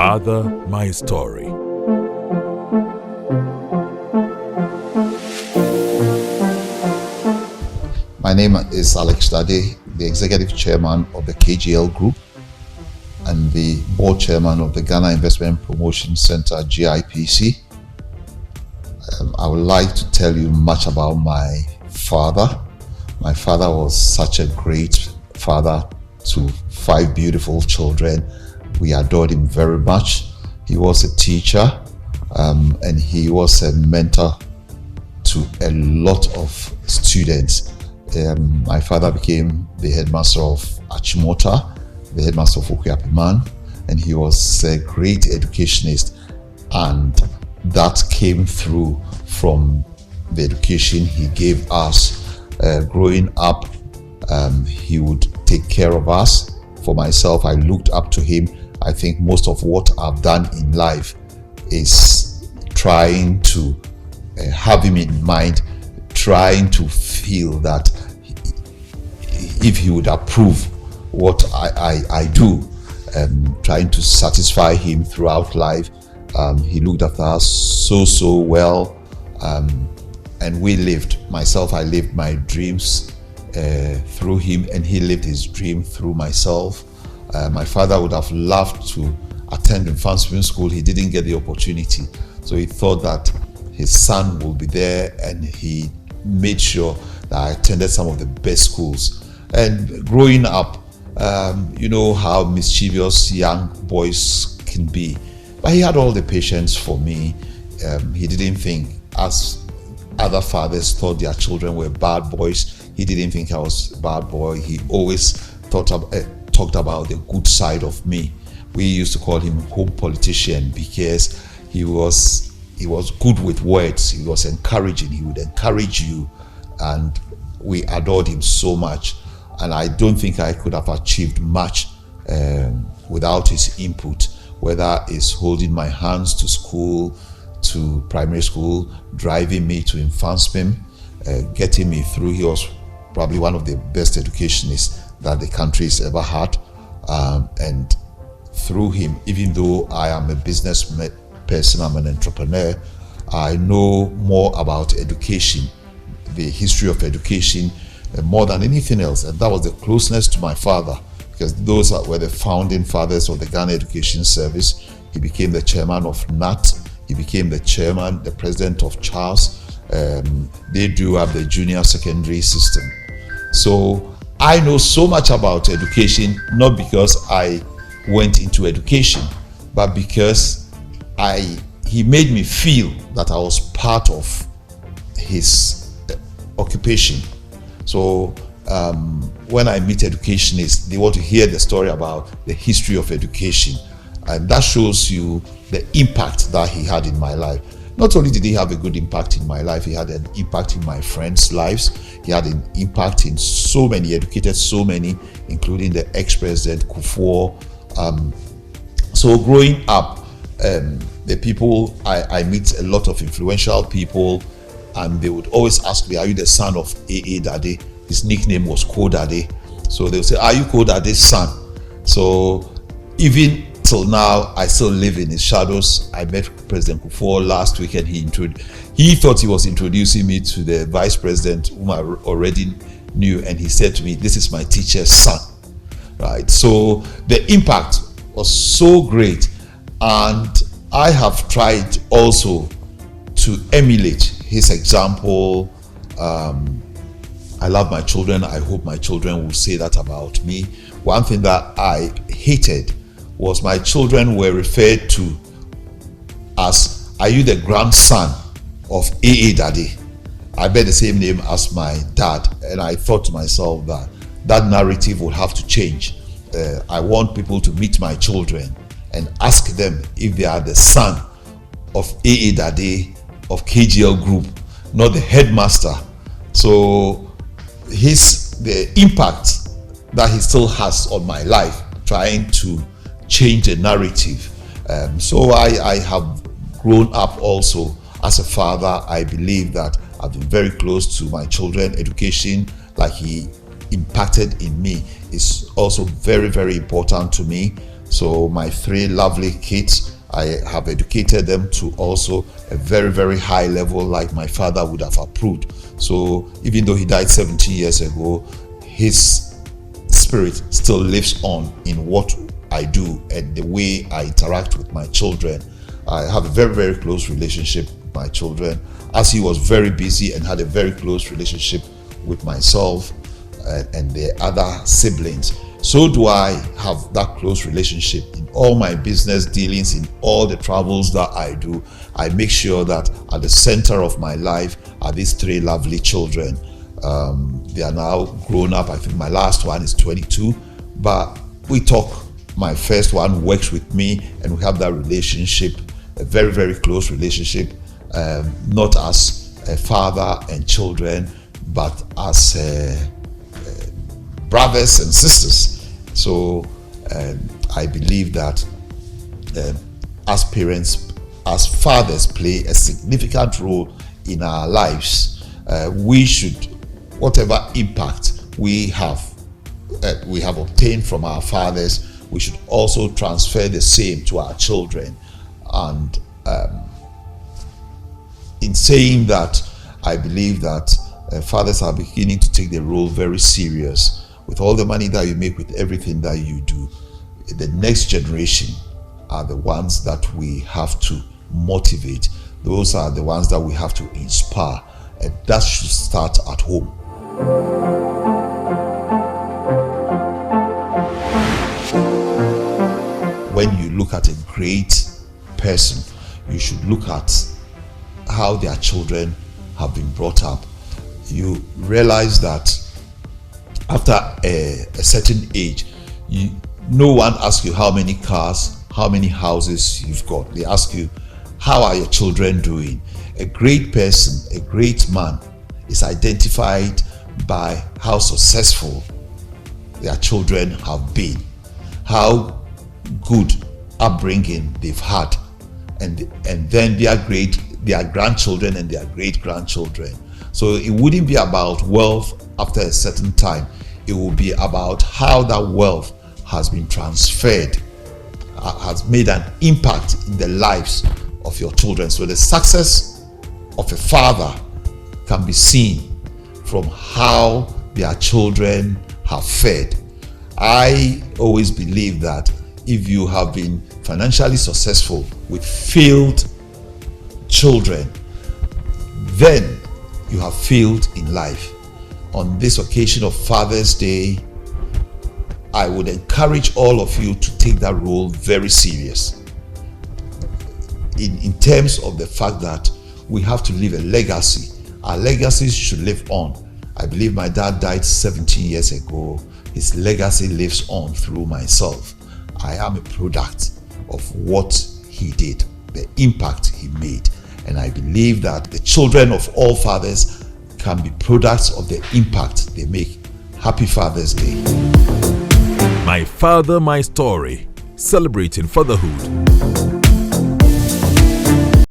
Father, my story. My name is Apau Dadey, the Executive Chairman of the KGL Group and the Board Chairman of the Ghana Investment Promotion Center, GIPC. I would like to tell you much about my father. My father was such a great father to 5 beautiful children. We adored him very much. He was a teacher and he was a mentor to a lot of students. My father became the headmaster of Achimota, the headmaster of Okuapiman, and he was a great educationist, and that came through from the education he gave us. Growing up, he would take care of us. For myself, I looked up to him. I think most of what I've done in life is trying to have him in mind, trying to feel that if he would approve what I do, trying to satisfy him throughout life. He looked after us so well, and we lived. I lived my dreams through him, and he lived his dream through myself. My father would have loved to attend Infantsville School. He didn't get the opportunity, so he thought that his son will be there, and he made sure that I attended some of the best schools. And growing up, you know how mischievous young boys can be, but he had all the patience for me. He didn't think, as other fathers thought their children were bad boys, he didn't think I was a bad boy. He always talked about the good side of me. We used to call him home politician because he was good with words. He was encouraging. He would encourage you, and we adored him so much. And I don't think I could have achieved much without his input, whether it's holding my hands to school, to primary school, driving me to Infantsville, getting me through. He was probably one of the best educationists that the country has ever had. And through him, even though I am a business person, I'm an entrepreneur, I know more about education, the history of education, more than anything else. And that was the closeness to my father, because those were the founding fathers of the Ghana Education Service. He became the chairman of NAT. He became the president of CHARS. They do have the junior secondary system. So I know so much about education, not because I went into education, but because he made me feel that I was part of his occupation. So when I meet educationists, they want to hear the story about the history of education, and that shows you the impact that he had in my life. Not only did he have a good impact in my life, he had an impact in my friends' lives. He had an impact in so many, educated so many, including the ex-president Kufuor. So growing up, the people I meet a lot of influential people, and they would always ask me, "Are you the son of A.A. Dadey?" His nickname was Ko Dadey. So they would say, "Are you Ko Dadey's son?" So even till now, I still live in his shadows. I met President Kufuor last week, and he thought he was introducing me to the vice president, whom I already knew, and he said to me, "This is my teacher's son." Right? So the impact was so great, and I have tried also to emulate his example. I love my children. I hope my children will say that about me. One thing that I hated was my children were referred to as, "Are you the grandson of A.A. Dadey?" I bear the same name as my dad, and I thought to myself that that narrative would have to change. I want people to meet my children and ask them if they are the son of A.A. Dadey of KGL Group, not the headmaster. So the impact that he still has on my life, trying to change the narrative. So I have grown up also as a father. I believe that I've been very close to my children. Education, like he impacted in me, is also very, very important to me. So my 3 lovely kids, I have educated them to also a very, very high level like my father would have approved. So even though he died 17 years ago, his spirit still lives on in what I do and the way I interact with my children. I have a very, very close relationship with my children, as he was very busy and had a very close relationship with myself and the other siblings. So do I have that close relationship in all my business dealings, in all the travels that I do. I make sure that at the center of my life are these 3 lovely children. They are now grown up. I think my last one is 22, but we talk. My first one works with me and we have that relationship, a very, very close relationship, not as a father and children, but as brothers and sisters. So I believe that as parents, as fathers, play a significant role in our lives. We should, whatever impact we have obtained from our fathers, we should also transfer the same to our children. And in saying that, I believe that fathers are beginning to take their role very serious. With all the money that you make, with everything that you do, the next generation are the ones that we have to motivate. Those are the ones that we have to inspire, and that should start at home. When you look at a great person, you should look at how their children have been brought up. You realize that after a certain age, no one asks you how many cars, how many houses you've got. They ask you, how are your children doing? A great person, a great man is identified by how successful their children have been, how good upbringing they've had, and then their grandchildren and their great-grandchildren. So it wouldn't be about wealth after a certain time. It will be about how that wealth has been transferred, has made an impact in the lives of your children. So the success of a father can be seen from how their children have fared. I always believe that if you have been financially successful with failed children, then you have failed in life. On this occasion of Father's Day, I would encourage all of you to take that role very serious in terms of the fact that we have to leave a legacy. Our legacies should live on. I believe my dad died 17 years ago. His legacy lives on through myself. I am a product of what he did, the impact he made. And I believe that the children of all fathers can be products of the impact they make. Happy Father's Day. My Father, My Story, celebrating fatherhood.